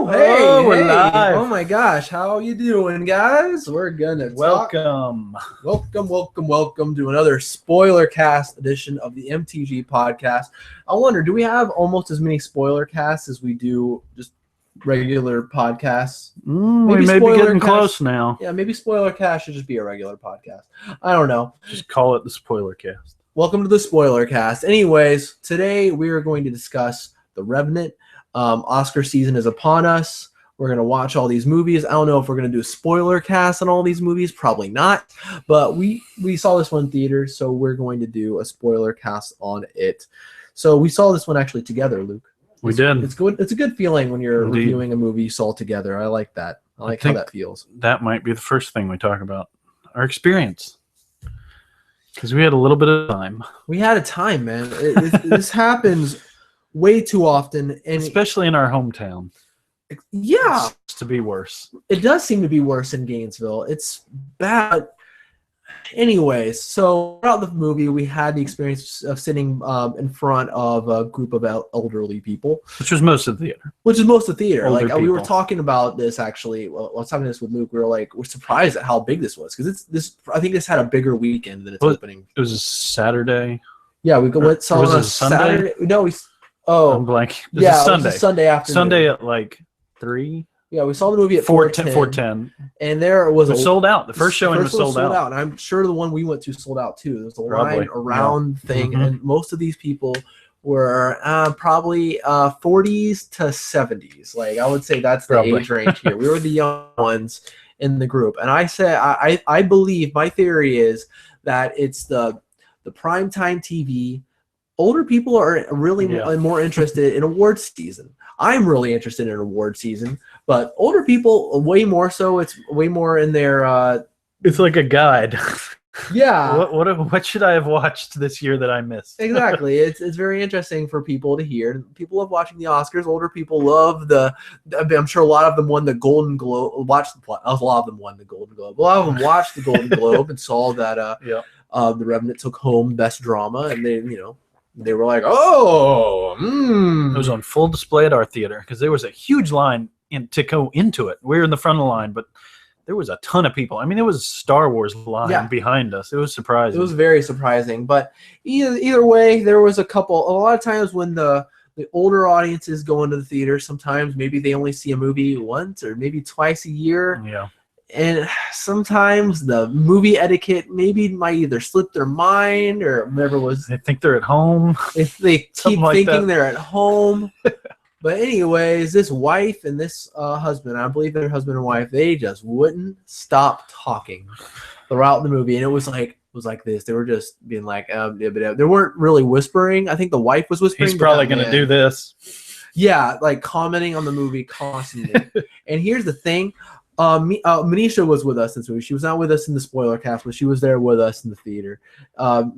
Hey, we're live. Oh my gosh, how you doing, guys? We're gonna welcome to another SpoilerCast edition of the MTG podcast. I wonder, do we have almost as many SpoilerCasts as we do just regular podcasts? We may be getting close now. Yeah, maybe SpoilerCast should just be a regular podcast. I don't know. Just call it the SpoilerCast. Welcome to the SpoilerCast. Anyways, today we are going to discuss the Revenant. Oscar season is upon us. We're going to watch all these movies. I don't know if we're going to do a spoiler cast on all these movies. Probably not. But we saw this one in theater, so we're going to do a spoiler cast on it. So we saw this one actually together, Luke. We did. It's good. It's a good feeling when you're Indeed. reviewing a movie you saw together. I like that. I like how that feels. That might be the first thing we talk about. Our experience. Because we had a little bit of time. We had a time, man. This happens way too often, and especially in our hometown. Yeah, it's to be worse. It does seem to be worse in Gainesville. It's bad. Anyways, so throughout the movie, we had the experience of sitting in front of a group of elderly people, which was most of the theater. Older like we were talking about this actually. Well, I was talking this with Luke. We were like, we're surprised at how big this was because this. I think this had a bigger weekend than its opening. It was a Saturday. Yeah, we saw was on it a Sunday? Saturday. No, we. Oh, I'm blank. It was a Sunday afternoon. Sunday at like 3. Yeah, we saw the movie at 4:10. And there was sold out. The first showing was sold out. And I'm sure the one we went to sold out too. There was a line around thing, and most of these people were probably 40s to 70s. Like I would say that's the age range here. We were the young ones in the group, and I said I believe my theory is that it's the primetime TV. Older people are really more interested in awards season. I'm really interested in award season, but older people way more so. It's way more in their. It's like a guide. Yeah. What should I have watched this year that I missed? Exactly. It's very interesting for people to hear. People love watching the Oscars. Older people love I'm sure a lot of them won the Golden Globe. A lot of them won the Golden Globe. A lot of them watched the Golden Globe and saw that the Revenant took home Best Drama, and they were like, oh, It was on full display at our theater because there was a huge line to go into it. We were in the front of the line, but there was a ton of people. I mean, it was a Star Wars line behind us. It was surprising. It was very surprising. But either way, there was a lot of times when the older audiences go into the theater, sometimes maybe they only see a movie once or maybe twice a year. Yeah. And sometimes the movie etiquette maybe might either slip their mind or whatever it was. They think they're at home. If they keep thinking they're at home. But anyways, this wife and this husband, I believe they're husband and wife, they just wouldn't stop talking throughout the movie. And it was like this. They were just being like, they weren't really whispering. I think the wife was whispering. He's probably going to do this. Yeah, like commenting on the movie constantly. And here's the thing. Manisha was with us in this movie. She was not with us in the spoiler cast, but she was there with us in the theater.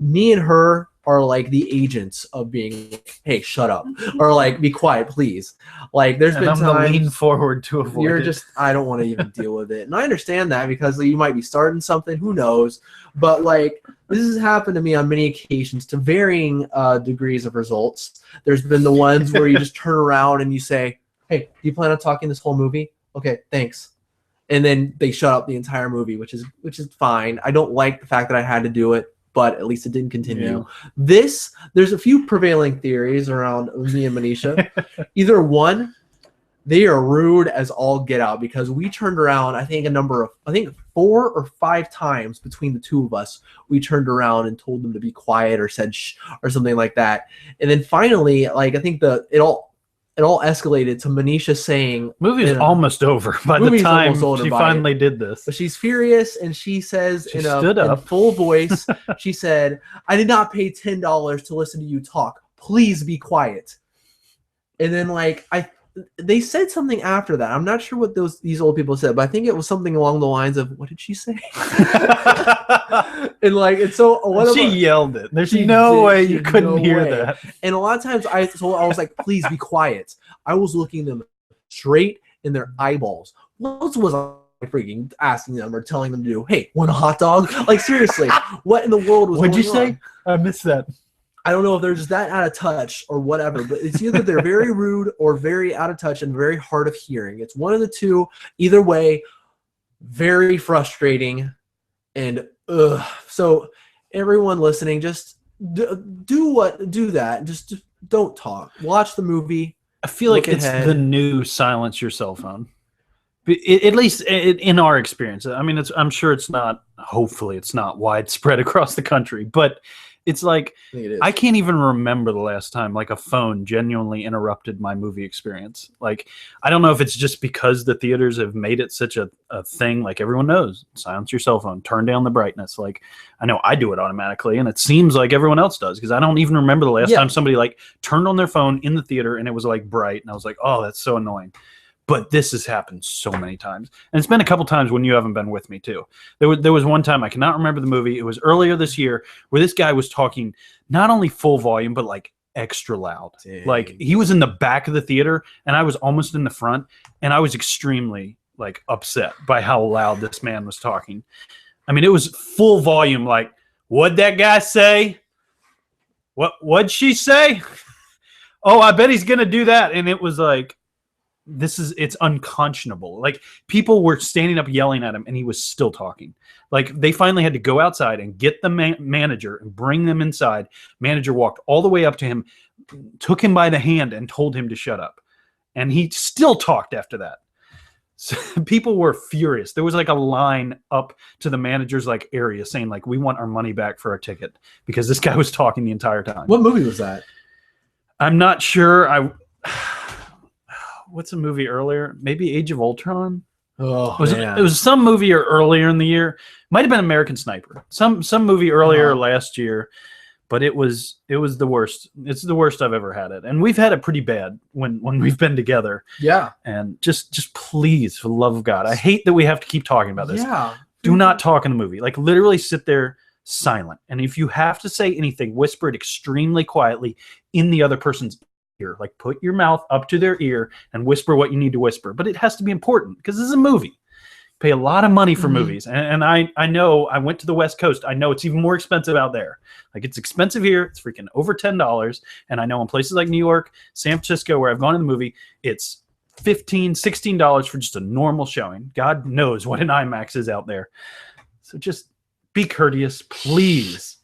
Me and her are like the agents of being, hey, shut up, or like, be quiet, please. Like, there's been times lean forward to avoid you're it. just, I don't want to even deal with it, and I understand that because you might be starting something, who knows? But like, this has happened to me on many occasions to varying degrees of results. There's been the ones where you just turn around and you say, hey, do you plan on talking this whole movie? Okay, thanks. And then they shut up the entire movie, which is fine. I don't like the fact that I had to do it, but at least it didn't continue. Yeah. There's a few prevailing theories around me and Manisha. Either one, they are rude as all get out because we turned around, I think 4 or 5 times between the two of us, we turned around and told them to be quiet or said shh or something like that. And then finally, like, I think it all escalated to Manisha saying, movie is almost over by the time she finally did this. But she's furious, and she says in full voice, she said, I did not pay $10 to listen to you talk. Please be quiet. And then they said something after that. I'm not sure what these old people said, but I think it was something along the lines of, what did she say? She yelled it. There's no way you couldn't hear that. And a lot of times I was like, please be quiet. I was looking them straight in their eyeballs. What else was I freaking asking them or telling them to do? Hey, want a hot dog? Like, seriously, what in the world was going on? What'd you say? I missed that. I don't know if they're just that out of touch or whatever, but it's either they're very rude or very out of touch and very hard of hearing. It's one of the two. Either way, very frustrating. And so everyone listening, just do that. Just don't talk. Watch the movie. I feel like it's the new silence your cell phone. At least in our experience. I mean, I'm sure it's not. Hopefully, it's not widespread across the country, but. It's like I can't even remember the last time like a phone genuinely interrupted my movie experience. Like I don't know if it's just because the theaters have made it such a thing. Like everyone knows, silence your cell phone, turn down the brightness. Like I know I do it automatically, and it seems like everyone else does because I don't even remember the last time somebody like turned on their phone in the theater and it was like bright, and I was like, oh, that's so annoying. But this has happened so many times. And it's been a couple times when you haven't been with me, too. There was one time, I cannot remember the movie. It was earlier this year where this guy was talking not only full volume, but like extra loud. Dang. Like he was in the back of the theater and I was almost in the front. And I was extremely like upset by how loud this man was talking. I mean, it was full volume. Like, what'd that guy say? What'd she say? Oh, I bet he's going to do that. And it was like, it's unconscionable. Like people were standing up yelling at him and he was still talking. Like they finally had to go outside and get the manager and bring them inside. Manager walked all the way up to him, took him by the hand and told him to shut up. And he still talked after that. So people were furious. There was like a line up to the manager's like area saying like, we want our money back for our ticket because this guy was talking the entire time. What movie was that? I'm not sure. What's a movie earlier? Maybe Age of Ultron. Oh, it was some movie earlier in the year. Might have been American Sniper. Some movie earlier last year, but it was the worst. It's the worst I've ever had it, and we've had it pretty bad when we've been together. Yeah. And just please, for the love of God, I hate that we have to keep talking about this. Yeah. Do not talk in the movie. Like literally sit there silent, and if you have to say anything, whisper it extremely quietly in the other person's ear. Like put your mouth up to their ear and whisper what you need to whisper, but it has to be important because this is a movie. Pay a lot of money for movies, and I know I went to the West Coast. I know it's even more expensive out there. Like it's expensive here. It's freaking over $10, and I know in places like New York, San Francisco, where I've gone to the movie, it's $15, $16 for just a normal showing. God knows what an IMAX is out there. So just be courteous, please.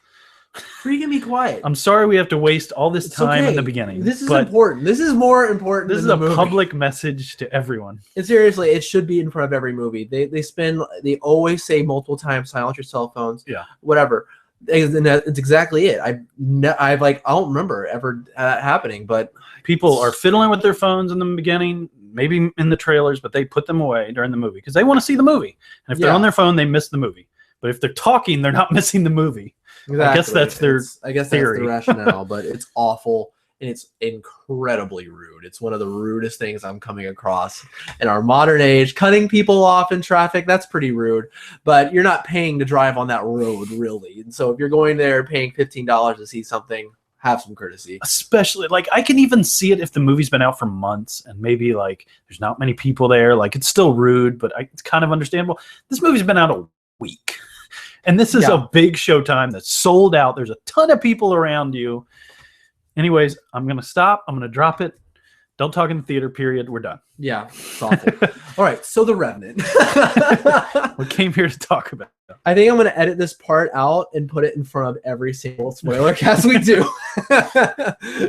Freaking be quiet. I'm sorry we have to waste all this time in the beginning. This is important. This is more important. This is a public message to everyone. And seriously, it should be in front of every movie. They always say multiple times, silence your cell phones. Yeah. Whatever. And it's exactly it. I don't remember ever happening, but people are fiddling with their phones in the beginning, maybe in the trailers, but they put them away during the movie because they want to see the movie. And if they're on their phone, they miss the movie. But if they're talking, they're not missing the movie. Exactly. I guess that's their theory. That's the rationale, but it's awful and it's incredibly rude. It's one of the rudest things I'm coming across in our modern age. Cutting people off in traffic, that's pretty rude, but you're not paying to drive on that road, really. And so if you're going there paying $15 to see something, have some courtesy. Especially, like, I can even see it if the movie's been out for months and maybe, like, there's not many people there. Like, it's still rude, but it's kind of understandable. This movie's been out a week. And this is a big showtime that's sold out. There's a ton of people around you. Anyways, I'm going to stop. I'm going to drop it. Don't talk in the theater, period. We're done. Yeah, it's awful. All right, so The Revenant. We came here to talk about it. I think I'm going to edit this part out and put it in front of every single spoiler cast we do.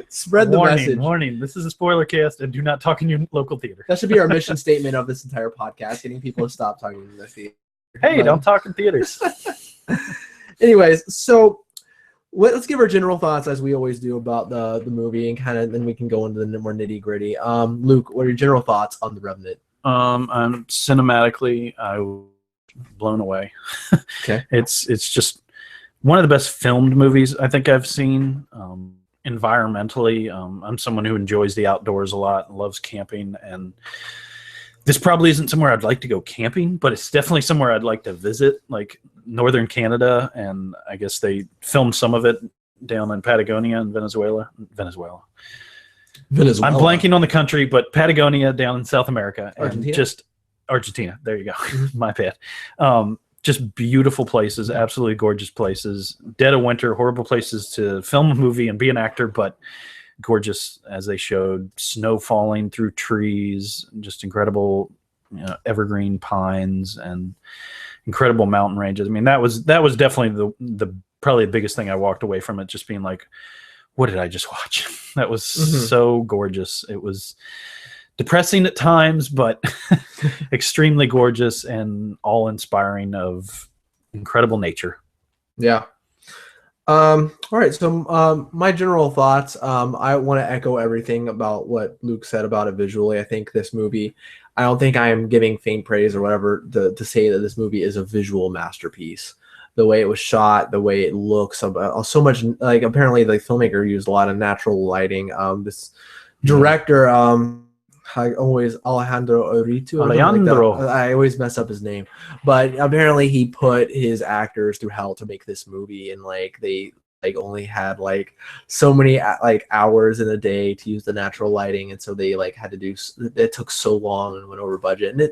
Spread the message. Warning, this is a spoiler cast, and do not talk in your local theater. That should be our mission statement of this entire podcast, getting people to stop talking in the theater. Hey, don't talk in theaters. Anyways, so let's give our general thoughts as we always do about the movie, and kind of then we can go into the more nitty gritty. Luke, what are your general thoughts on The Revenant? Cinematically, I was blown away. Okay, it's just one of the best filmed movies I think I've seen. Environmentally, I'm someone who enjoys the outdoors a lot and loves camping, and this probably isn't somewhere I'd like to go camping, but it's definitely somewhere I'd like to visit, like northern Canada, and I guess they filmed some of it down in Patagonia and Venezuela. I'm blanking on the country, but Patagonia down in South America. And Argentina? Just Argentina. There you go. My bad. just beautiful places, absolutely gorgeous places. Dead of winter, horrible places to film a movie and be an actor, but gorgeous as they showed. Snow falling through trees, just incredible, evergreen pines and incredible mountain ranges. I mean, that was definitely the probably the biggest thing I walked away from it, just being like, what did I just watch? That was so gorgeous. It was depressing at times, but extremely gorgeous and all-inspiring of incredible nature. Yeah. All right. So my general thoughts, I want to echo everything about what Luke said about it visually. I think this movie, I don't think I am giving faint praise or whatever to say that this movie is a visual masterpiece. The way it was shot, the way it looks, so much, like, apparently the filmmaker used a lot of natural lighting. This director, I always Alejandro Oritu. I always mess up his name, but apparently he put his actors through hell to make this movie, and like they only had like so many like hours in a day to use the natural lighting, and so they like had to do. It took so long and went over budget, and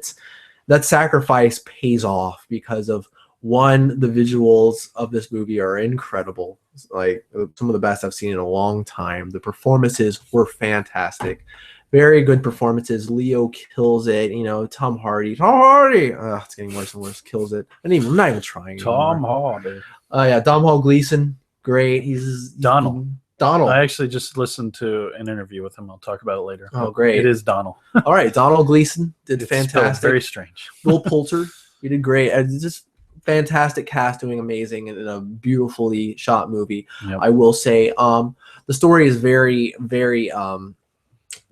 that sacrifice pays off because of, one, the visuals of this movie are incredible, like some of the best I've seen in a long time. The performances were fantastic. Very good performances. Leo kills it. Tom Hardy. It's getting worse and worse. Kills it. I'm not even trying. Tom Hardy. Yeah, Domhnall Gleason. Great. He's Donald. Donald. I actually just listened to an interview with him. I'll talk about it later. Oh, great. It is Donald. All right, Domhnall Gleason did fantastic. Very strange. Will Poulter, he did great. Just fantastic cast, doing amazing in a beautifully shot movie. Yep. I will say, the story is very, very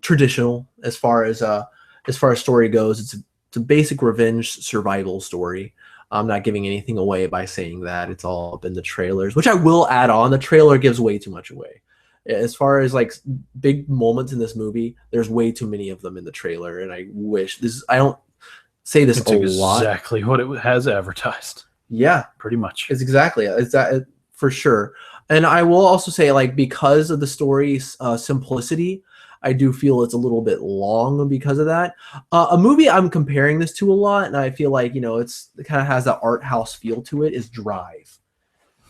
traditional as far as story goes. It's a basic revenge survival story. I'm not giving anything away by saying that. It's all up in the trailers, which I will add on. The trailer gives way too much away. As far as like big moments in this movie, there's way too many of them in the trailer, and I wish I don't say this a lot. Exactly what it has advertised. Yeah, pretty much. It's exactly that for sure. And I will also say, like, because of the story's simplicity, I do feel it's a little bit long because of that. A movie I'm comparing this to a lot, and I feel like, it kind of has that art house feel to it, is Drive.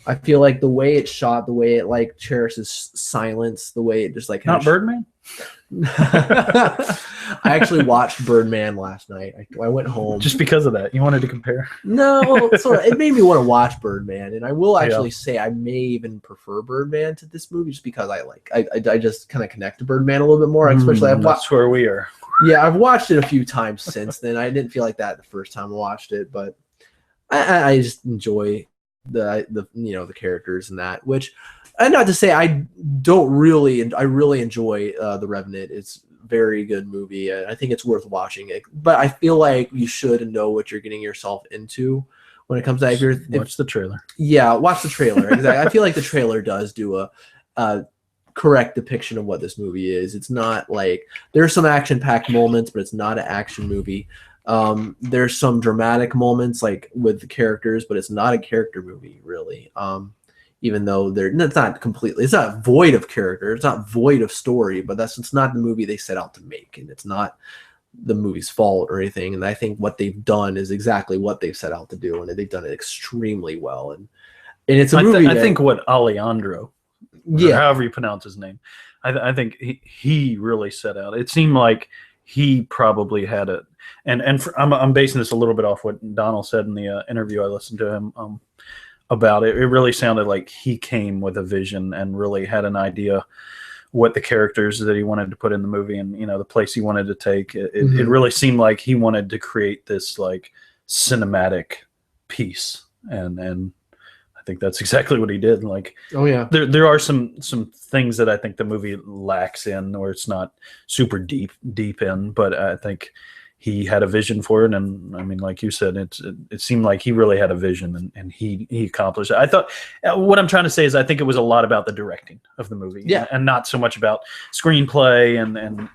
I feel like the way it's shot, the way it like cherishes silence, the way it just like not Birdman. I actually watched Birdman last night. I went home just because of that. You wanted to compare? No, it made me want to watch Birdman, and I will actually say I may even prefer Birdman to this movie just because I just kind of connect to Birdman a little bit more. Especially that's where we are. Yeah, I've watched it a few times since then. I didn't feel like that the first time I watched it, but I just enjoy the characters and that, which, and not to say I really enjoy The Revenant. It's a very good movie. I think it's worth watching it, but I feel like you should know what you're getting yourself into when it comes to watch the trailer. Yeah, watch the trailer. Exactly. I feel like the trailer does do a correct depiction of what this movie is. It's not like, there's some action-packed moments, but it's not an action movie. There's some dramatic moments like with the characters, but it's not a character movie really. Even though it's not void of character, it's not void of story, but it's not the movie they set out to make, and it's not the movie's fault or anything. And I think what they've done is exactly what they've set out to do, and they've done it extremely well. And it's a movie. I think what Alejandro, however you pronounce his name, I think he really set out. It seemed like he probably had it. I'm basing this a little bit off what Donald said in the interview I listened to him about it. It really sounded like he came with a vision and really had an idea what the characters that he wanted to put in the movie and the place he wanted to take. It really seemed like he wanted to create this like cinematic piece, and I think that's exactly what he did. Like, oh yeah, there are some things that I think the movie lacks in, or it's not super deep in, but I think he had a vision for it, and I mean, like you said, it seemed like he really had a vision, and he accomplished it. I thought, what I'm trying to say is, I think it was a lot about the directing of the movie, and not so much about screenplay and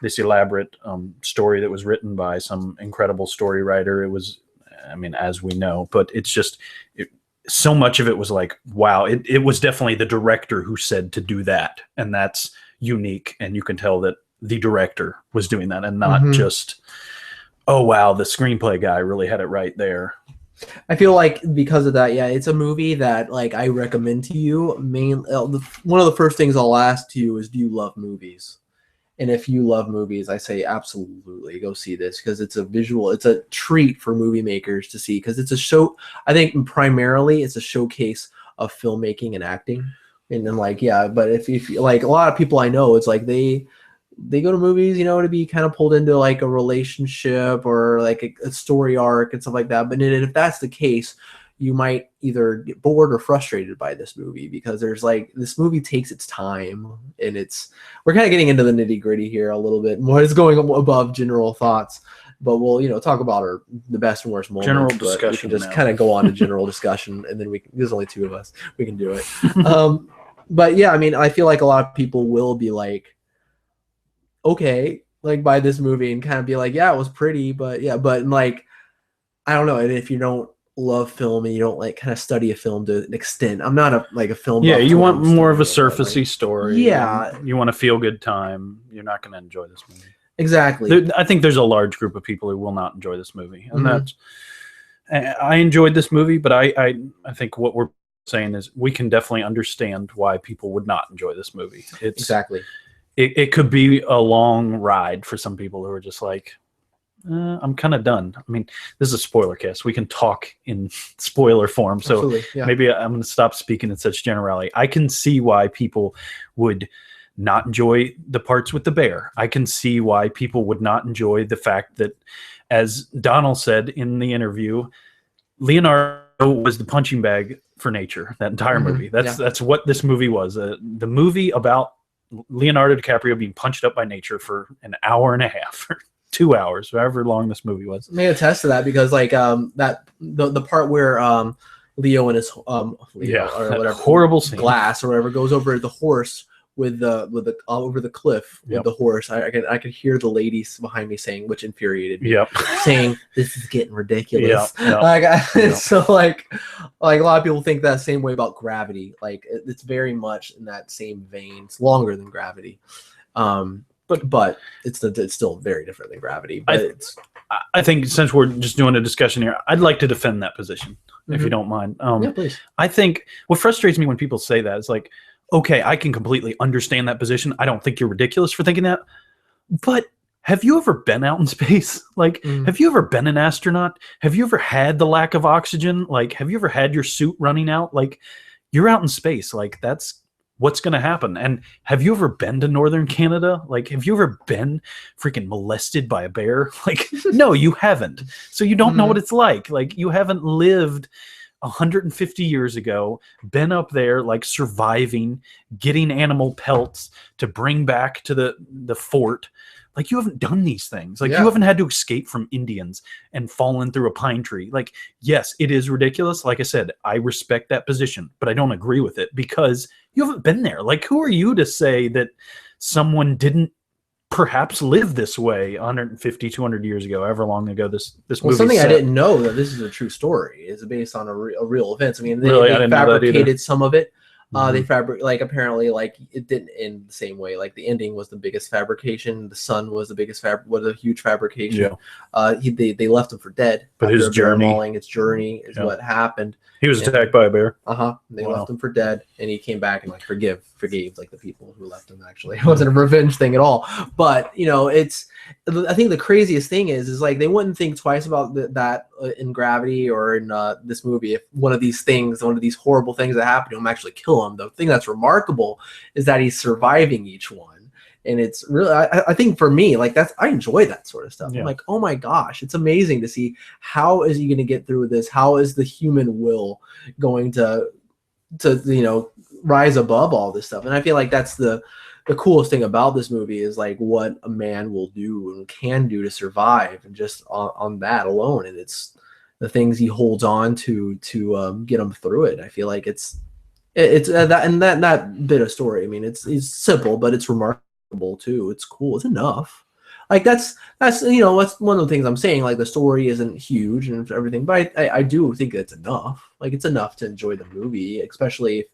this elaborate story that was written by some incredible story writer. It was, I mean, as we know, but it's just so much of it was like, wow, it was definitely the director who said to do that, and that's unique, and you can tell that the director was doing that, and not just, oh wow, the screenplay guy really had it right there. I feel like because of that, yeah, it's a movie that like I recommend to you. One of the first things I'll ask to you is, do you love movies? And if you love movies, I say absolutely go see this because it's a treat for movie makers to see because it's a show. I think primarily it's a showcase of filmmaking and acting. And then like, yeah, but if like a lot of people I know, it's like they go to movies, to be kind of pulled into like a relationship or like a story arc and stuff like that. But then if that's the case, you might either get bored or frustrated by this movie because there's like this movie takes its time and we're kind of getting into the nitty gritty here a little bit more. It's going above general thoughts, but we'll talk about the best and worst moments. General discussion. We can just kind of go on to general discussion, and then there's only two of us. We can do it. But yeah, I mean, I feel like a lot of people will be like, okay, like by this movie and kind of be like, yeah, it was pretty, but like, I don't know. And if you don't love film and you don't like kind of study a film to an extent, I'm not a film. Yeah, you want more of a surfacey story. Yeah, you want a feel good time. You're not going to enjoy this movie. Exactly. I think there's a large group of people who will not enjoy this movie, and I enjoyed this movie, but I think what we're saying is we can definitely understand why people would not enjoy this movie. Exactly. It could be a long ride for some people who are just like, I'm kind of done. I mean, this is a SpoilerCast. We can talk in spoiler form. So maybe I'm going to stop speaking in such generality. I can see why people would not enjoy the parts with the bear. I can see why people would not enjoy the fact that, as Donald said in the interview, Leonardo was the punching bag for nature, that entire movie. That's what this movie was. The movie about Leonardo DiCaprio being punched up by nature for an hour and a half, or 2 hours, however long this movie was. I may attest to that because like that the part where Leo and his or whatever horrible scene. Glass or whatever goes over the horse with the over the cliff with the horse. I could hear the ladies behind me saying, which infuriated me, saying this is getting ridiculous. So like a lot of people think that same way about Gravity. Like it's very much in that same vein. It's longer than Gravity. But it's still very different than Gravity. But I think since we're just doing a discussion here, I'd like to defend that position, if you don't mind. Yeah, please. I think what frustrates me when people say that is like, okay, I can completely understand that position. I don't think you're ridiculous for thinking that. But have you ever been out in space? Like, have you ever been an astronaut? Have you ever had the lack of oxygen? Like, have you ever had your suit running out? Like, you're out in space. Like, that's what's going to happen. And have you ever been to northern Canada? Like, have you ever been freaking molested by a bear? Like, no, you haven't. So you don't know what it's like. Like, you haven't lived 150 years ago, been up there, like surviving, getting animal pelts to bring back to the fort. Like, you haven't done these things. Like, you haven't had to escape from Indians and fallen through a pine tree. Like, yes, it is ridiculous. Like I said, I respect that position, but I don't agree with it because you haven't been there. Like, who are you to say that someone didn't perhaps live this way 150, 200 years ago, however long ago this movie something set. I didn't know that this is a true story. It's based on a real events. I mean, they I fabricated some of it. They apparently like it didn't end the same way. Like the ending was the biggest fabrication. The sun was the biggest was a huge fabrication. They left him for dead. But his journey, is what happened. He was attacked by a bear. They left him for dead, and he came back and like forgave like the people who left him. Actually, it wasn't a revenge thing at all. But it's. I think the craziest thing is like they wouldn't think twice about that in Gravity or in this movie if one of these horrible things that happen to him actually kill him. The thing that's remarkable is that he's surviving each one, and it's really I think for me like I enjoy that sort of stuff. I'm like, oh my gosh, it's amazing to see how is he going to get through this? How is the human will going to rise above all this stuff? And I feel like that's the coolest thing about this movie is like what a man will do and can do to survive, and just on that alone, and it's the things he holds on to get him through it. I feel like it's that bit of story. I mean, it's simple, but it's remarkable too. It's cool. It's enough. Like that's that's one of the things I'm saying. Like the story isn't huge and everything, but I do think it's enough. Like it's enough to enjoy the movie, especially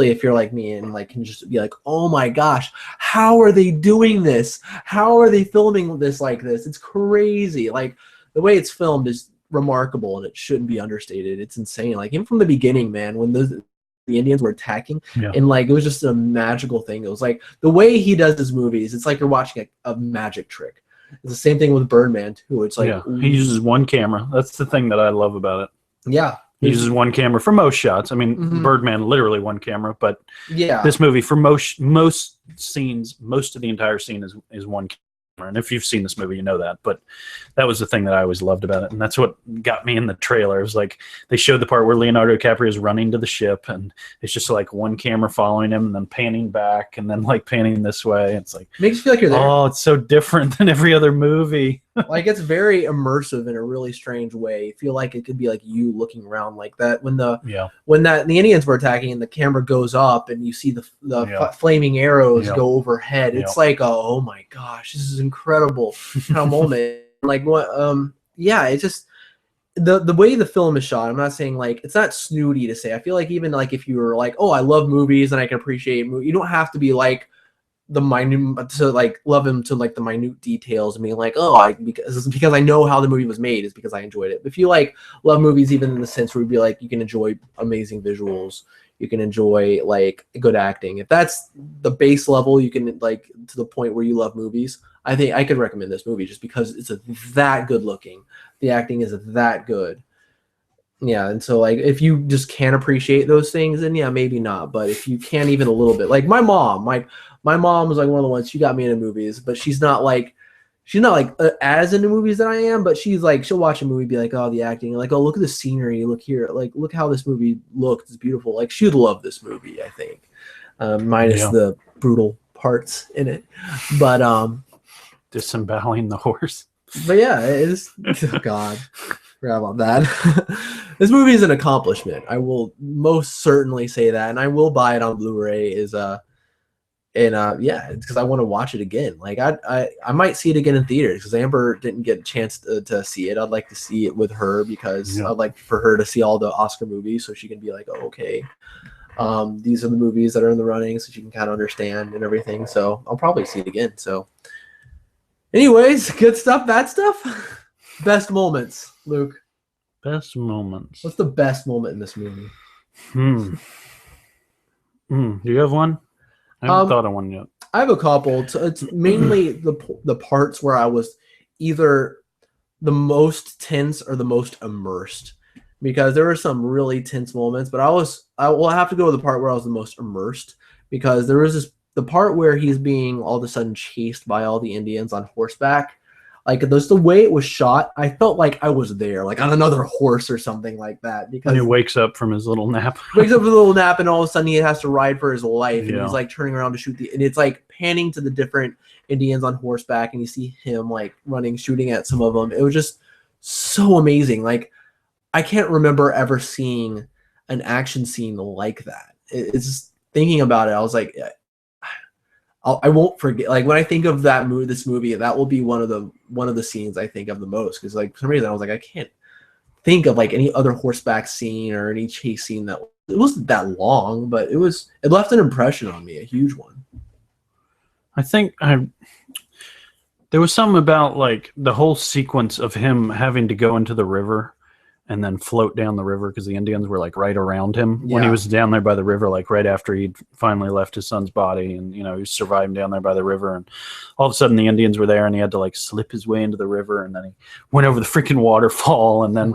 if you're like me and like can just be like, oh my gosh, how are they doing this? How are they filming this like this? It's crazy. Like the way it's filmed is remarkable, and it shouldn't be understated. It's insane. Like even from the beginning, man, when the Indians were attacking, and like it was just a magical thing. It was like the way he does his movies. It's like you're watching a magic trick. It's the same thing with Birdman too. It's like he uses one camera. That's the thing that I love about it. Yeah. He uses one camera for most shots. I mean, Birdman, literally one camera, but yeah, this movie for most scenes, most of the entire scene is one camera. And if you've seen this movie, you know that. But that was the thing that I always loved about it, and that's what got me in the trailer. It was like they showed the part where Leonardo DiCaprio is running to the ship, and it's just like one camera following him, and then panning back, and then like panning this way. It's like makes you feel like you're there. Oh, it's so different than every other movie. Like it's very immersive in a really strange way. I feel like it could be like you looking around like that when the Indians were attacking and the camera goes up and you see the flaming arrows go overhead. It's like oh my gosh, this is incredible kind of moment. Like what? It's just the way the film is shot. I'm not saying like it's not snooty to say. I feel like even like if you were like, oh, I love movies and I can appreciate movies, you don't have to be like the minute to like love him to like the minute details and being like, oh, because I know how the movie was made is because I enjoyed it. But if you like love movies, even in the sense where you'd be like, you can enjoy amazing visuals, you can enjoy like good acting. If that's the base level, you can like to the point where you love movies. I think I could recommend this movie just because it's that good looking. The acting is that good. Yeah, and so like if you just can't appreciate those things, then yeah, maybe not. But if you can even a little bit, like my mom was like one of the ones, she got me into movies, but she's not like as into movies that I am, but she's like she'll watch a movie, be like, oh, the acting, like, oh, look at the scenery, look here, like look how this movie looked, it's beautiful. Like she'd love this movie, I think, minus the brutal parts in it, but disemboweling the horse. But yeah, it's oh God. Forgot about that. This movie is an accomplishment. I will most certainly say that, and I will buy it on Blu-ray. It's because I want to watch it again. Like I might see it again in theaters because Amber didn't get a chance to see it. I'd like to see it with her because I'd like for her to see all the Oscar movies so she can be like, oh, okay, these are the movies that are in the running, so she can kind of understand and everything. So I'll probably see it again. So, anyways, good stuff, bad stuff. Best moments, Luke. Best moments. What's the best moment in this movie? Do you have one? I haven't thought of one yet. I have a couple. It's mainly the parts where I was either the most tense or the most immersed, because there were some really tense moments. But I have to go to the part where I was the most immersed, because there was the part where he's being all of a sudden chased by all the Indians on horseback. Like the way it was shot, I felt like I was there, like on another horse or something like that. Because he wakes up from his little nap. Wakes up from a little nap, and all of a sudden he has to ride for his life, and he's like turning around to shoot and it's like panning to the different Indians on horseback, and you see him like running, shooting at some of them. It was just so amazing. Like I can't remember ever seeing an action scene like that. It's just thinking about it, I was like, I won't forget. Like when I think of this movie, that will be one of the scenes I think of the most. Because like for some reason I was like, I can't think of like any other horseback scene or any chase scene that it wasn't that long, but it left an impression on me, a huge one. I think there was something about like the whole sequence of him having to go into the river and then float down the river, because the Indians were like right around him when he was down there by the river, like right after he'd finally left his son's body, and he was surviving down there by the river, and all of a sudden the Indians were there, and he had to like slip his way into the river, and then he went over the freaking waterfall, and then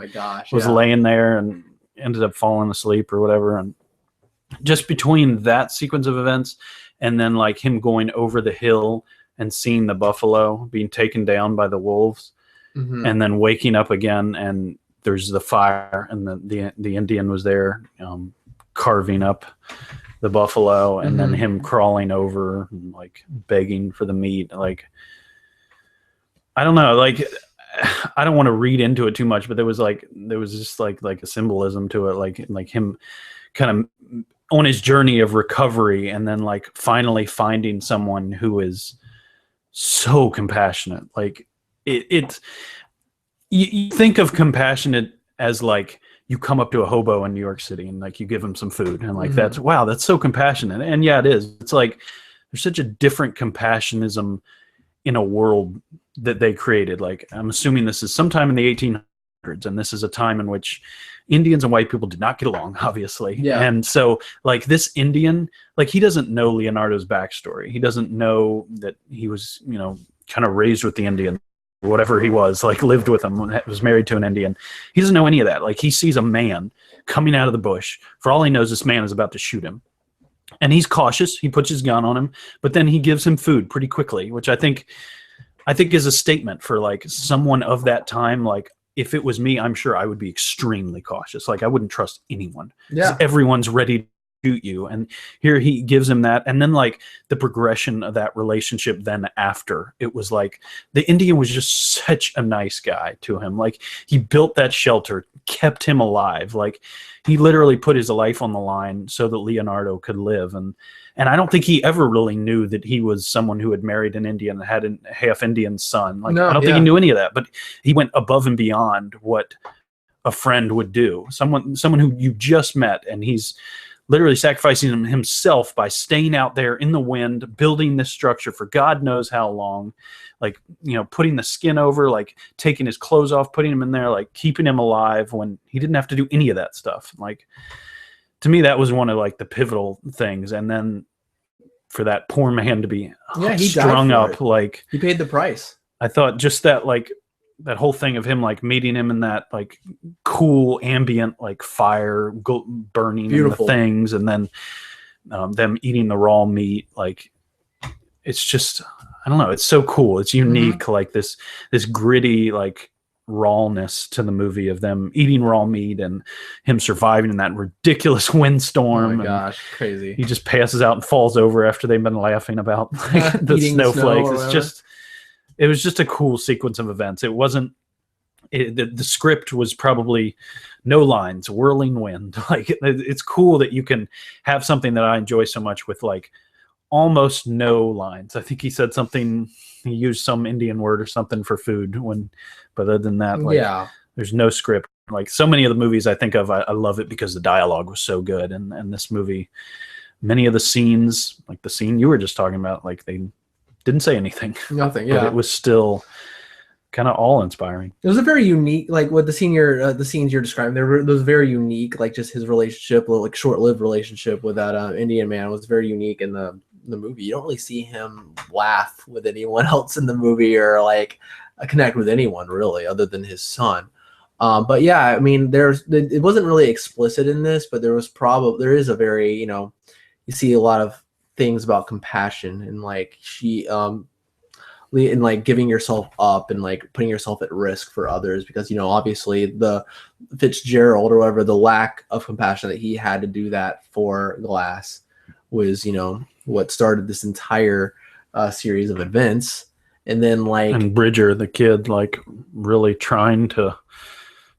was laying there and ended up falling asleep or whatever. And just between that sequence of events and then like him going over the hill and seeing the buffalo being taken down by the wolves, and then waking up again, and there's the fire, and the Indian was there carving up the buffalo, and then him crawling over and like begging for the meat. Like, I don't know, like I don't want to read into it too much, but there was just like a symbolism to it, like him kind of on his journey of recovery, and then like finally finding someone who is so compassionate. Like you think of compassionate as like you come up to a hobo in New York City and like you give him some food, and like that's so compassionate. And yeah, it is. It's like there's such a different compassionism in a world that they created. Like I'm assuming this is sometime in the and this is a time in which Indians and white people did not get along, obviously. Yeah. And so, like, this Indian, like, he doesn't know Leonardo's backstory. He doesn't know that he was, you know, kind of raised with the Indian, whatever he was, like, lived with him, was married to an Indian. He doesn't know any of that. Like, he sees a man coming out of the bush. For all he knows, this man is about to shoot him. And he's cautious. He puts his gun on him, but then he gives him food pretty quickly, which I think is a statement for, like, someone of that time. Like, if it was me, I'm sure I would be extremely cautious. Like, I wouldn't trust anyone. Yeah. Everyone's ready to shoot you. And here he gives him that. And then, like, the progression of that relationship then after, it was like the Indian was just such a nice guy to him. Like, he built that shelter, kept him alive. Like, he literally put his life on the line so that Leonardo could live. And I don't think he ever really knew that he was someone who had married an Indian and had a half Indian son. Like, I don't think he knew any of that, but he went above and beyond what a friend would do. Someone who you just met, and he's literally sacrificing himself by staying out there in the wind, building this structure for God knows how long, like, you know, putting the skin over, like taking his clothes off, putting him in there, like keeping him alive when he didn't have to do any of that stuff. Like, to me, that was one of, like, the pivotal things. And then for that poor man to be he strung died up, it. like, He paid the price. I thought just that, like, that whole thing of him, like, meeting him in that, like, cool ambient, like, fire burning in the things, and then them eating the raw meat. Like, it's just, I don't know, it's so cool. It's unique. Like, this gritty, like, rawness to the movie of them eating raw meat and him surviving in that ridiculous windstorm. Oh my gosh, crazy. He just passes out and falls over after they've been laughing about, like, the snowflakes. It was just a cool sequence of events. It wasn't, the script was probably no lines, whirling wind. Like, it's cool that you can have something that I enjoy so much with, like, almost no lines. I think he said something, he used some Indian word or something for food but other than that, like, there's no script. Like, so many of the movies I think of, I love it because the dialogue was so good. And this movie, many of the scenes, like the scene you were just talking about, like, they didn't say anything. Nothing. But it was still kind of all inspiring. It was a very unique, like, what the scenes you're describing, those very unique, like, just his relationship, like, short-lived relationship with that Indian man was very unique in the movie. You don't really see him laugh with anyone else in the movie, or, like, connect with anyone really other than his son. But yeah, I mean, it wasn't really explicit in this, but there is a very, you know, you see a lot of things about compassion and, like, and, like, giving yourself up and, like, putting yourself at risk for others, because, you know, obviously the Fitzgerald or whatever, the lack of compassion that he had to do that for Glass was, you know, what started this entire series of events. And then, like, and Bridger, the kid, like, really trying to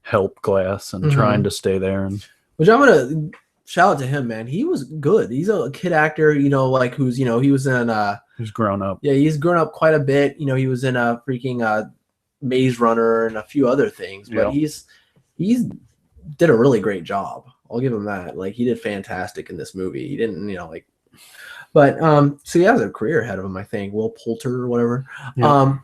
help Glass and trying to stay there. And which I'm gonna shout out to him, man. He was good. He's a kid actor, you know, like, who's, you know, he was in he's grown up. Yeah, he's grown up quite a bit. You know, he was in a freaking Maze Runner and a few other things, but he's did a really great job. I'll give him that. Like, he did fantastic in this movie. He didn't, you know, like, but so he has a career ahead of him, I think. Will Poulter or whatever. Yeah.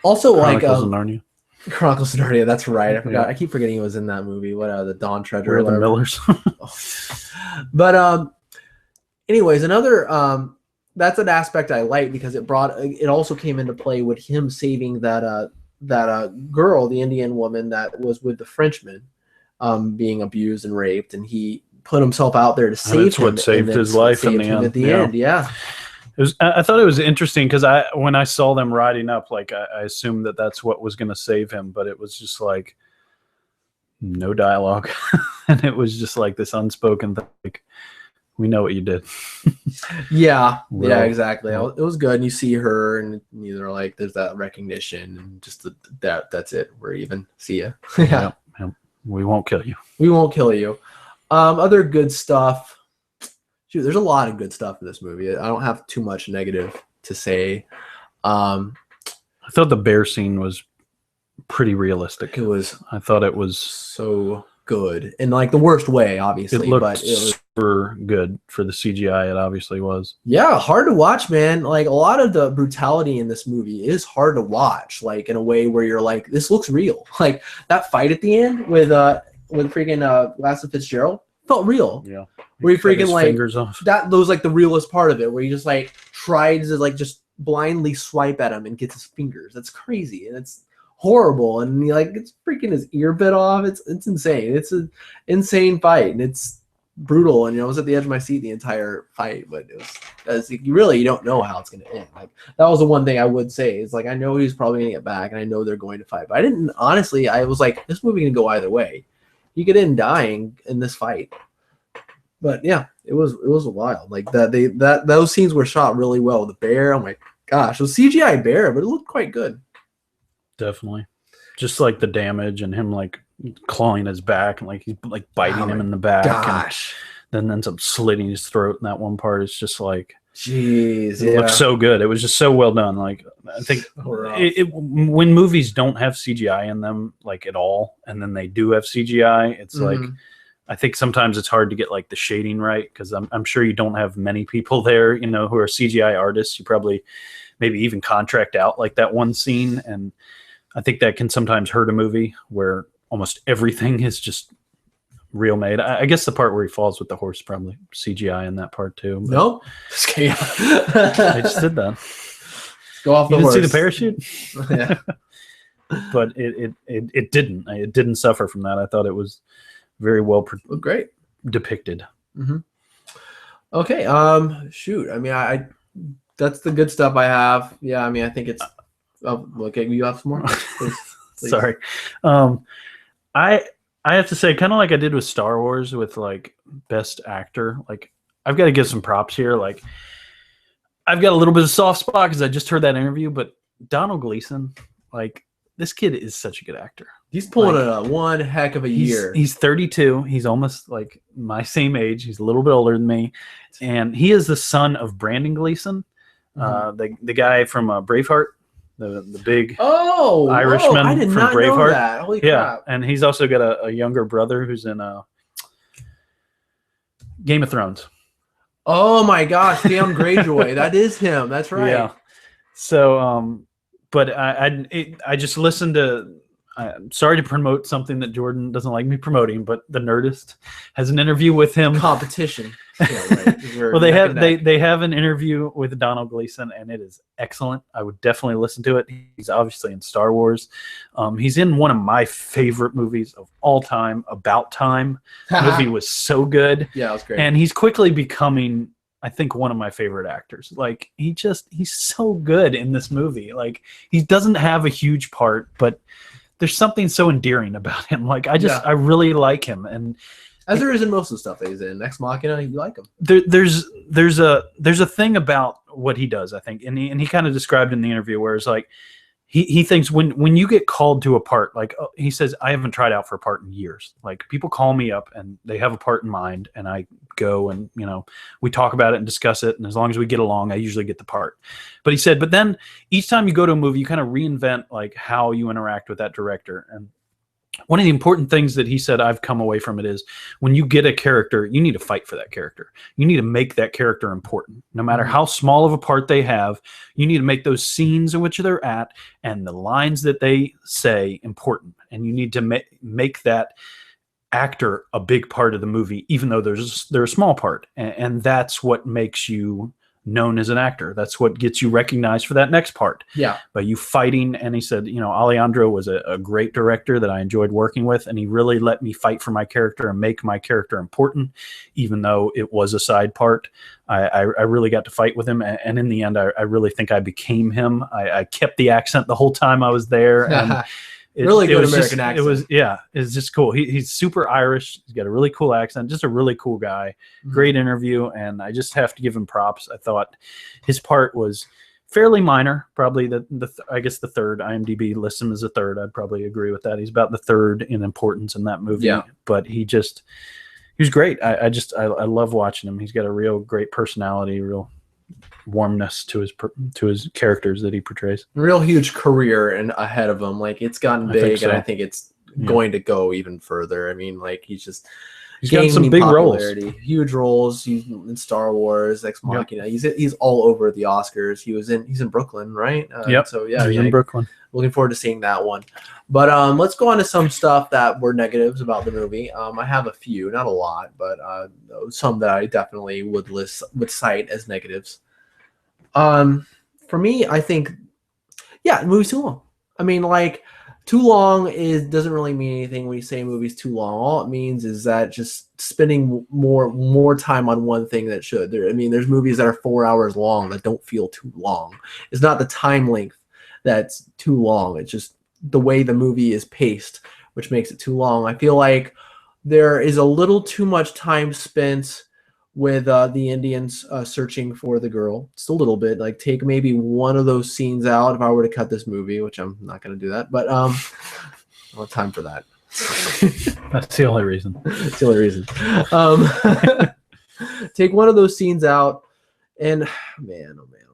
Also, Chronicles of Narnia. Chronicles of Narnia, that's right. I forgot. I keep forgetting he was in that movie. What the Dawn Treasure? Where are the Millers? But anyways, another that's an aspect I like, because it also came into play with him saving that girl, the Indian woman that was with the Frenchman, being abused and raped, and he put himself out there to save him. That's what saved his life in the end. At the end, yeah. I thought it was interesting because when I saw them riding up, like, I assumed that that's what was going to save him, but it was just like no dialogue, and it was just like this unspoken thing. Like, we know what you did. Yeah, exactly. It was good, and you see her, and they're like, there's that recognition, and just that's it. We're even. See ya. Yeah. We won't kill you. We won't kill you. Other good stuff. Shoot, there's a lot of good stuff in this movie. I don't have too much negative to say. I thought the bear scene was pretty realistic. It was. I thought it was so good in, like, the worst way, obviously. It looked but it was super good for the CGI. It obviously was. Yeah, hard to watch, man. Like a lot of the brutality in this movie is hard to watch, like in a way where you're like, this looks real. Like that fight at the end with freaking Lassen Fitzgerald felt real. Yeah. Where you freaking like fingers off. that was like the realest part of it, where you just like tries to like just blindly swipe at him and gets his fingers. That's crazy and it's horrible. And he like it's freaking his ear bit off. It's insane. It's an insane fight and it's brutal. And I was at the edge of my seat the entire fight, but you don't know how it's gonna end. Like that was the one thing I would say is like I know he's probably gonna get back and I know they're going to fight, but I didn't honestly. I was like, this movie can go either way. He could end dying in this fight. But yeah, it was wild. Like those scenes were shot really well. The bear, oh my gosh, it was CGI bear, but it looked quite good. Definitely, just like the damage and him like clawing his back and like he's like biting him in the back. Gosh, and then ends up slitting his throat in that one part. It's just like, jeez, it looked so good. It was just so well done. Like I think when movies don't have CGI in them like at all, and then they do have CGI, it's like. I think sometimes it's hard to get like the shading right because I'm sure you don't have many people there, who are CGI artists. You probably maybe even contract out like that one scene. And I think that can sometimes hurt a movie where almost everything is just real made. I guess the part where he falls with the horse, probably CGI in that part too. Nope. I just did that. Go off the horse. You didn't see the parachute? Yeah. But it didn't. It didn't suffer from that. I thought it was very well great depicted. Okay. Shoot. I mean, I that's the good stuff I have. Yeah. I mean, I think it's okay. You have some more? Please. Sorry. I have to say, kind of like I did with Star Wars with like best actor, like I've got to give some props here. Like I've got a little bit of soft spot because I just heard that interview, but Donald Gleason, like this kid is such a good actor. He's pulling one heck of a year. He's 32. He's almost like my same age. He's a little bit older than me. And he is the son of Brandon Gleason, the guy from Braveheart, the big Irishman I did from not Braveheart. Know that. Holy crap. And he's also got a younger brother who's in Game of Thrones. Oh my gosh, Theon Greyjoy. That is him. That's right. Yeah. So, but I just listened to. I'm sorry to promote something that Jordan doesn't like me promoting, but The Nerdist has an interview with him. Competition. Yeah, right. Well, they have an interview with Donald Gleason, and it is excellent. I would definitely listen to it. He's obviously in Star Wars. He's in one of my favorite movies of all time, About Time. The movie was so good. Yeah, it was great. And he's quickly becoming, I think, one of my favorite actors. Like he's so good in this movie. Like he doesn't have a huge part, but there's something so endearing about him. Like I really like him, and as there is in most of the stuff that he's in. Ex Machina, you like him. There's a thing about what he does, I think, and he kind of described in the interview where it's like he thinks when you get called to a part, like he says, I haven't tried out for a part in years. Like people call me up and they have a part in mind, and I go and we talk about it and discuss it, and as long as we get along, I usually get the part. But he said, but then each time you go to a movie, you kind of reinvent like how you interact with that director. And one of the important things that he said I've come away from it is when you get a character, you need to fight for that character. You need to make that character important. No matter how small of a part they have, you need to make those scenes in which they're at and the lines that they say important. And you need to make that actor a big part of the movie, even though they're a small part. And that's what makes you known as an actor. That's what gets you recognized for that next part. Yeah. By you fighting. And he said, Alejandro was a great director that I enjoyed working with, and he really let me fight for my character and make my character important, even though it was a side part. I really got to fight with him, and in the end, I really think I became him. I kept the accent the whole time I was there, and really good American accent. It's just cool. He's super Irish. He's got a really cool accent. Just a really cool guy. Great interview, and I just have to give him props. I thought his part was fairly minor. Probably I guess the third. IMDb lists him as a third. I'd probably agree with that. He's about the third in importance in that movie. Yeah. But he was great. I love watching him. He's got a real great personality, real warmness to his characters that he portrays. Real huge career and ahead of him. Like it's gotten big, and I think it's going to go even further. I mean, like he's just He's got some big roles. Huge roles. He's in Star Wars, Ex Machina. Yep. He's all over the Oscars. He's in Brooklyn, right? Yep. So yeah, he's in Brooklyn. Looking forward to seeing that one. But let's go on to some stuff that were negatives about the movie. I have a few, not a lot, but some that I definitely would cite as negatives. For me, I think, the movie's too long. I mean, like, too long doesn't really mean anything when you say a movie's too long. All it means is that just spending more time on one thing that should. There's movies that are 4 hours long that don't feel too long. It's not the time length that's too long. It's just the way the movie is paced, which makes it too long. I feel like there is a little too much time spent with the Indians searching for the girl. Just a little bit. Like, take maybe one of those scenes out if I were to cut this movie, which I'm not going to do that. But I don't have time for that. That's the only reason. That's the only reason. Take one of those scenes out, and man, oh man.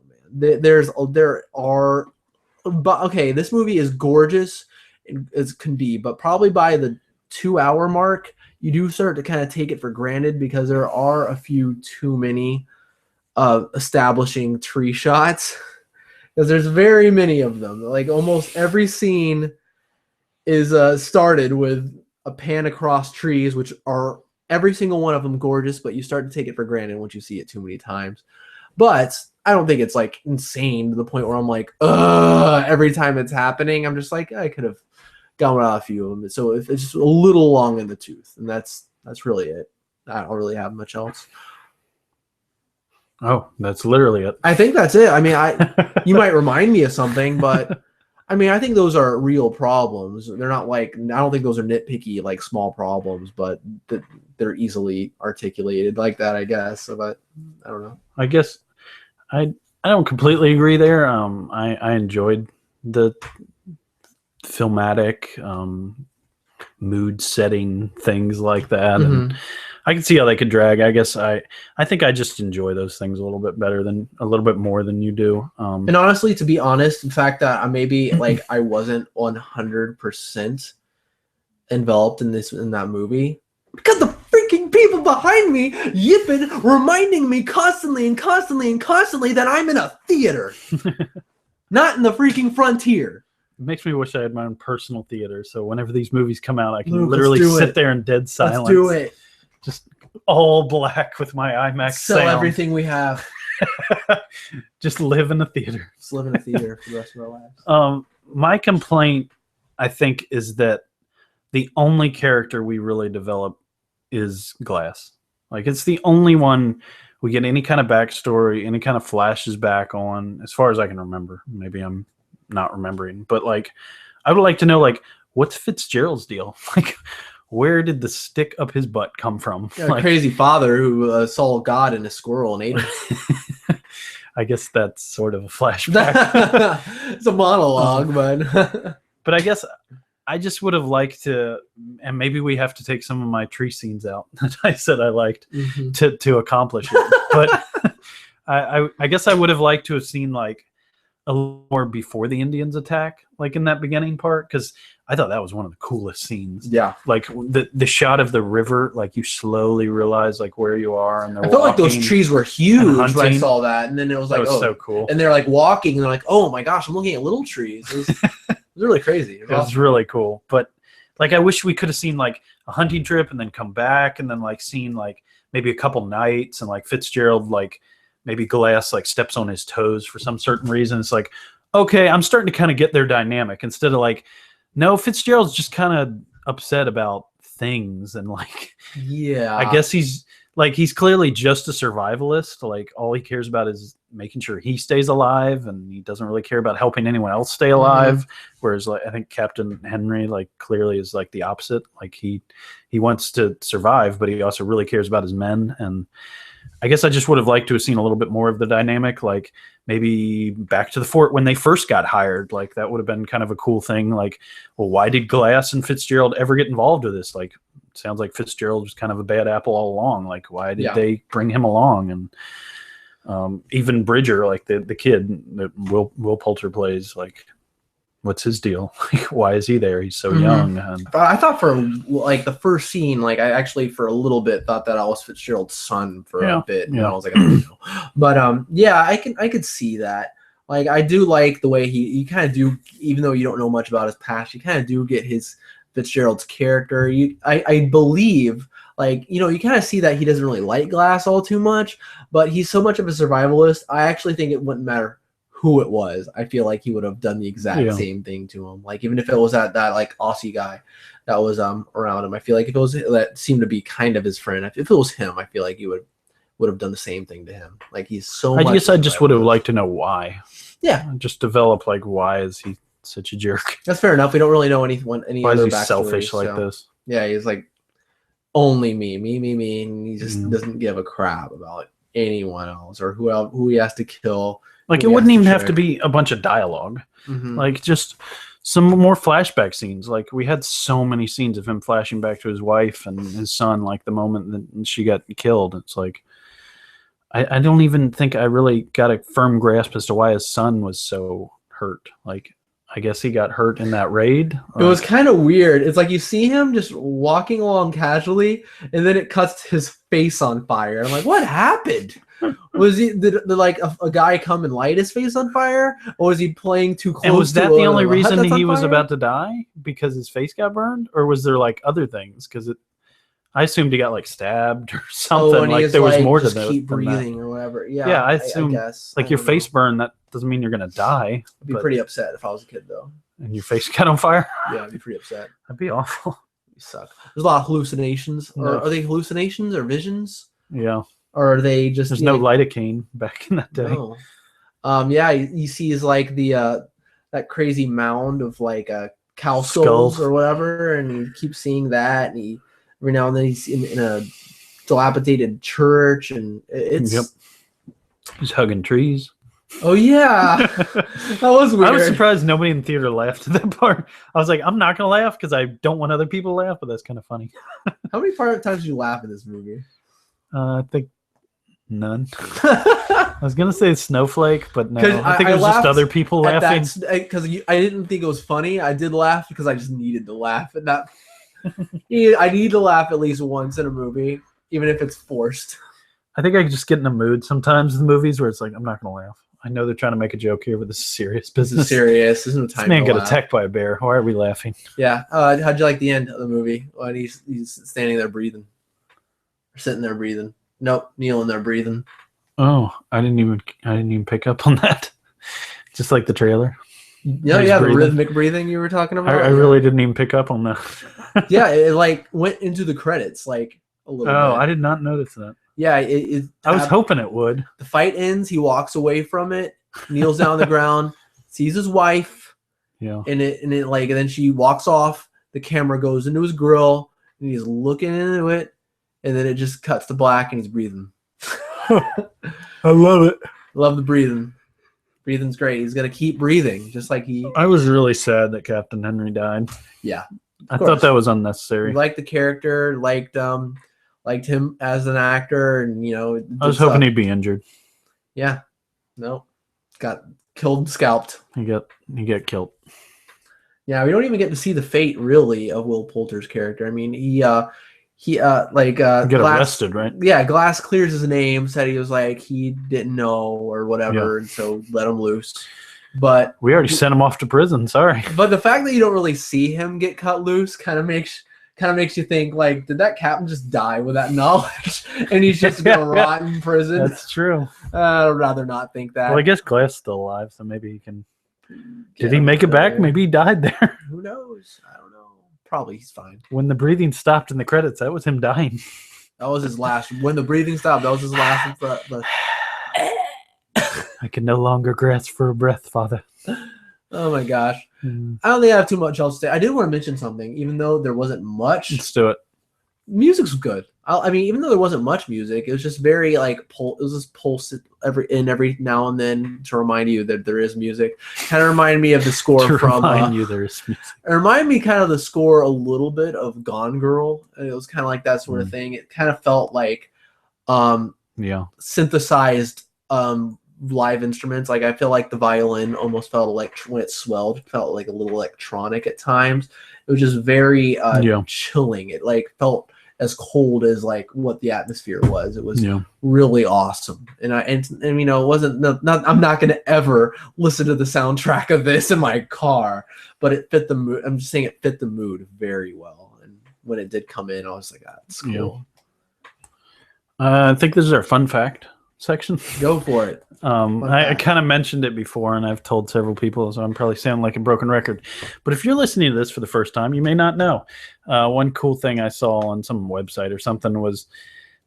But okay, this movie is gorgeous as can be, but probably by the 2 hour mark, you do start to kind of take it for granted because there are a few too many establishing tree shots. Because there's very many of them. Like, almost every scene is started with a pan across trees, which are every single one of them gorgeous, but you start to take it for granted once you see it too many times. But I don't think it's like insane to the point where I'm like, every time it's happening, I'm just like, I could have gone without a few of them. So it's just a little long in the tooth, and that's really it. I don't really have much else. Oh, that's literally it. I think that's it. I mean, you might remind me of something, but I mean, I think those are real problems. They're not like, I don't think those are nitpicky, like small problems, but they're easily articulated like that, I guess. But I don't know. I guess I don't completely agree there. I enjoyed the filmatic, mood setting things like that, and I can see how they could drag. I guess I think I just enjoy those things a little bit more than you do. And honestly, to be honest, the fact that maybe like I wasn't 100% enveloped in that movie because the freaking people behind me yipping, reminding me constantly that I'm in a theater, not in the freaking frontier. It makes me wish I had my own personal theater, so whenever these movies come out, I can literally sit there in dead silence. Let's do it. Just all black with my IMAX Sell sound. everything we have. Just live in a theater. Just live in a theater for the rest of our lives. My complaint, I think, is that the only character we really develop is Glass. Like, it's the only one we get any kind of backstory, any kind of flashes back on, as far as I can remember. Maybe I'm not remembering, but like, I would like to know, like, what's Fitzgerald's deal? Like, where did the stick up his butt come from? Yeah, like, a crazy father who saw God in a squirrel and ate it. I guess that's sort of a flashback. It's a monologue, but I guess I just would have liked to, and maybe we have to take some of my tree scenes out that I said I liked to accomplish it. But I guess I would have liked to have seen like a little more before the Indians attack, like in that beginning part, because I thought that was one of the coolest scenes. Yeah, like the shot of the river, like you slowly realize like where you are, and I felt like those trees were huge when I saw that, and then it was like, so cool. And they're like walking, and they're like, oh my gosh, I'm looking at little trees. It was really crazy. It was really cool, but like I wish we could have seen like a hunting trip and then come back and then like seen like maybe a couple nights and like Fitzgerald like. Maybe Glass like steps on his toes for some certain reason. It's like, okay, I'm starting to kind of get their dynamic instead of like, no, Fitzgerald's just kind of upset about things and like, yeah, I guess he's clearly just a survivalist. Like all he cares about is making sure he stays alive, and he doesn't really care about helping anyone else stay alive. Whereas like I think Captain Henry like clearly is like the opposite. Like he wants to survive, but he also really cares about his men. And I guess I just would have liked to have seen a little bit more of the dynamic, like maybe back to the fort when they first got hired. Like that would have been kind of a cool thing. Like, well, why did Glass and Fitzgerald ever get involved with this? Like, it sounds like Fitzgerald was kind of a bad apple all along. Like, why did they bring him along? And even Bridger, like the kid that Will Poulter plays, like what's his deal? Why is he there? He's so young. And I thought for like the first scene, like I actually for a little bit thought that I was Fitzgerald's son for a bit, and I was like, I don't know. But yeah, I could see that. Like I do like the way you kind of do, even though you don't know much about his past, you kind of do get his Fitzgerald's character. I believe, like, you know, you kind of see that he doesn't really like Glass all too much, but he's so much of a survivalist. I actually think it wouldn't matter who it was. I feel like he would have done the exact same thing to him. Like even if it was that like Aussie guy that was around him, I feel like if it was that seemed to be kind of his friend, if it was him, I feel like he would have done the same thing to him. Like he's so. I guess I just would have liked to know why. Yeah, just develop like why is he such a jerk? That's fair enough. We don't really know any why other is he backstory, selfish like this? Yeah, he's like only me, and he just doesn't give a crap about anyone else or who he has to kill. Like it wouldn't even have to be a bunch of dialogue. Like just some more flashback scenes. Like we had so many scenes of him flashing back to his wife and his son. Like the moment that she got killed, it's like I don't even think I really got a firm grasp as to why his son was so hurt. Like I guess he got hurt in that raid. It was kind of weird. It's like you see him just walking along casually, and then it cuts to his face on fire. I'm like, what happened? Was he did like a guy come and light his face on fire, or was he playing too close? And was that to the only reason he was fire? about to die? Because his face got burned, or was there like other things? Because I assumed he got like stabbed or something. Like there was more to that. Keep breathing or whatever. Yeah, yeah. I assume. I guess. Like your face burned, that doesn't mean you're gonna die. I'd be pretty upset if I was a kid, though. And your face got on fire. Yeah, I'd be pretty upset. That'd be awful. You suck. There's a lot of hallucinations. Or are they hallucinations or visions? Yeah. Or are they just? There's no lidocaine back in that day. No. Yeah, you see is like the that crazy mound of like cow skulls or whatever, and you keep seeing that, and every now and then he's in a dilapidated church, and it's he's hugging trees. Oh yeah, that was weird. I was surprised nobody in the theater laughed at that part. I was like, I'm not gonna laugh because I don't want other people to laugh, but that's kind of funny. How many times did you laugh in this movie? I think none. I was gonna say Snowflake, but no. I think it was just other people laughing. Because I didn't think it was funny. I did laugh because I just needed to laugh, and that I need to laugh at least once in a movie, even if it's forced. I think I just get in a mood sometimes in movies where it's like I'm not gonna laugh. I know they're trying to make a joke here, but this is serious business. This is serious. There's no time. This man got attacked by a bear. Why are we laughing? Yeah. How'd you like the end of the movie when he's standing there breathing, or sitting there breathing? Nope, kneeling there breathing. Oh, I didn't even pick up on that. Just like the trailer. Yeah, the rhythmic breathing you were talking about. I really didn't even pick up on that. Yeah, it like went into the credits like a little bit. Oh, I did not notice that. Yeah, I was hoping it would. The fight ends. He walks away from it, kneels down on the ground, sees his wife. Yeah. And then she walks off. The camera goes into his grill, and he's looking into it, and then it just cuts to black, and he's breathing. I love it. Love the breathing. Breathing's great. He's gonna keep breathing, just like he. I was really sad that Captain Henry died. Yeah. I thought that was unnecessary. Liked the character. Liked him as an actor, and I was hoping he'd be injured. Yeah, no, got killed, scalped. He got killed. Yeah, we don't even get to see the fate really of Will Poulter's character. I mean, he got arrested, right? Yeah, Glass clears his name, said he was like he didn't know or whatever, and so let him loose. But we already sent him off to prison. Sorry. But the fact that you don't really see him get cut loose kind of makes you think, like, did that captain just die with that knowledge and he's just gonna rot in prison? That's true. I'd rather not think that. Well, I guess Glass is still alive, so maybe he can. Did he make it back? Maybe he died there. Who knows? I don't know. Probably he's fine. When the breathing stopped in the credits, that was him dying. That was his last. When the breathing stopped, that was his last. I can no longer grasp for a breath, Father. Oh my gosh. I don't think I have too much else to say. I did want to mention something, even though there wasn't much. Let's do it. Music's good. I mean, even though there wasn't much music, it was just very like it was just pulsed every now and then to remind you that there is music. Kind of reminded me of the score to from. Remind you there is music. It reminded me kind of the score a little bit of Gone Girl. And it was kind of like that sort of thing. It kind of felt like, synthesized live instruments. Like I feel like the violin almost felt like when it swelled, it felt like a little electronic at times. It was just very chilling. It like felt as cold as like what the atmosphere was. It was really awesome. And you know, it wasn't not I'm not going to ever listen to the soundtrack of this in my car, but it fit the mood. I'm just saying it fit the mood very well. And when it did come in, I was like, that's cool. I think this is our fun fact section. Go for it. I kind of mentioned it before, and I've told several people, so I'm probably sounding like a broken record. But if you're listening to this for the first time, you may not know. One cool thing I saw on some website or something was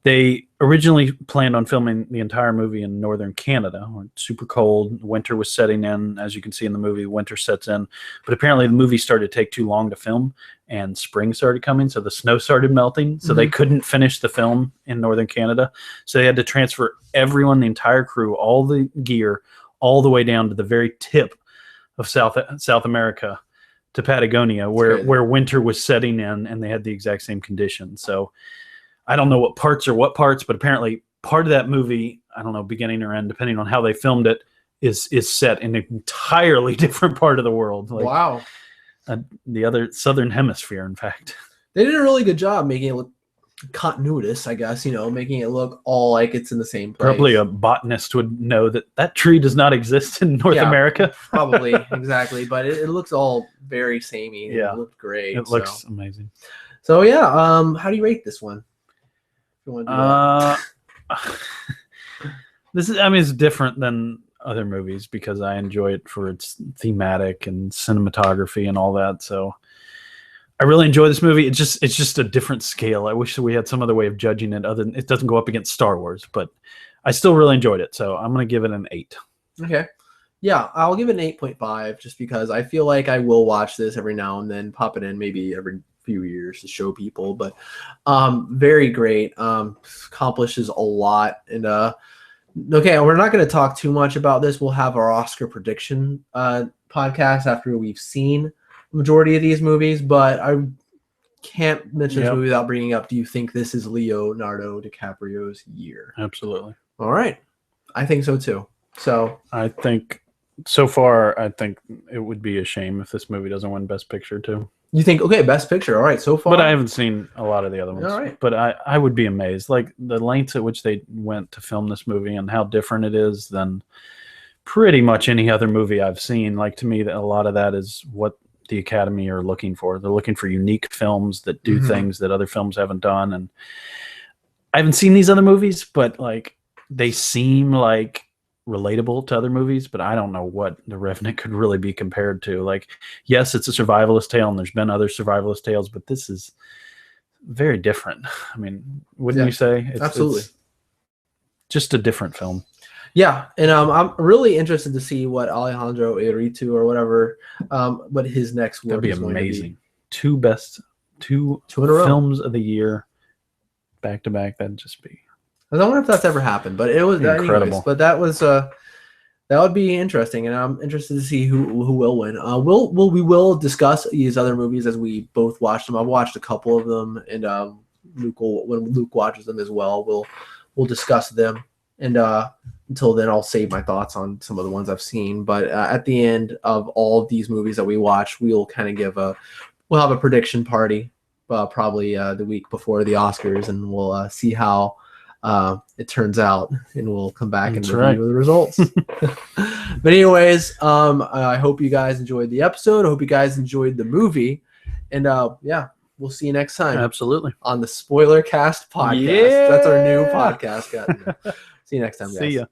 they originally planned on filming the entire movie in northern Canada, where it's super cold. Winter was setting in. As you can see in the movie, winter sets in. But apparently the movie started to take too long to film, and spring started coming, so the snow started melting. So they couldn't finish the film in northern Canada. So they had to transfer everyone, the entire crew, all the gear, all the way down to the very tip of South America to Patagonia, where winter was setting in, and they had the exact same conditions. So I don't know what parts, but apparently part of that movie, I don't know, beginning or end, depending on how they filmed it, is set in an entirely different part of the world. Like, wow. The other southern hemisphere, in fact. They did a really good job making it look continuous, I guess, you know, making it look all like it's in the same place. Probably a botanist would know that tree does not exist in North America. Probably, exactly. But it looks all very samey. Yeah. It looked great. It looks amazing. So, yeah, how do you rate this one? If you want to do that. This is, I mean, it's different than other movies because I enjoy it for its thematic and cinematography and all that. So I really enjoy this movie. It's just a different scale. I wish that we had some other way of judging it other than it doesn't go up against Star Wars, but I still really enjoyed it. So I'm going to give it an 8. Okay. Yeah, I'll give it an 8.5 just because I feel like I will watch this every now and then, pop it in maybe every few years to show people, but very great. Accomplishes a lot. And okay, we're not going to talk too much about this. We'll have our Oscar prediction podcast after we've seen the majority of these movies, but I can't mention this movie without bringing up, do you think this is Leonardo DiCaprio's year? Absolutely. All right. I think so too. So I think so far, I think it would be a shame if this movie doesn't win Best Picture too. You think, okay, Best Picture. All right, so far. But I haven't seen a lot of the other ones. All right. But I would be amazed. Like the lengths at which they went to film this movie and how different it is than pretty much any other movie I've seen. Like to me, a lot of that is what the Academy are looking for. They're looking for unique films that do things that other films haven't done. And I haven't seen these other movies, but like they seem like relatable to other movies, but I don't know what The Revenant could really be compared to. Like, yes, it's a survivalist tale, and there's been other survivalist tales, but this is very different. I mean, wouldn't you say? Absolutely. It's just a different film. Yeah, and I'm really interested to see what Alejandro Iñárritu or whatever, what his next work is going to be. That'd be amazing. Two in a row. Films of the year back to back. That'd just be. I don't know if that's ever happened, but it was incredible. Anyways, but that was that would be interesting, and I'm interested to see who will win. We will discuss these other movies as we both watch them. I've watched a couple of them, and when Luke watches them as well, we'll discuss them. And until then, I'll save my thoughts on some of the ones I've seen. But at the end of all of these movies that we watch, we'll kind of we'll have a prediction party, probably the week before the Oscars, and we'll see how it turns out, and we'll come back and review the results. But anyways, I hope you guys enjoyed the episode. I hope you guys enjoyed the movie, and we'll see you next time. Absolutely. On the SpoilerCast podcast. Yeah. That's our new podcast. See you next time, guys. See ya.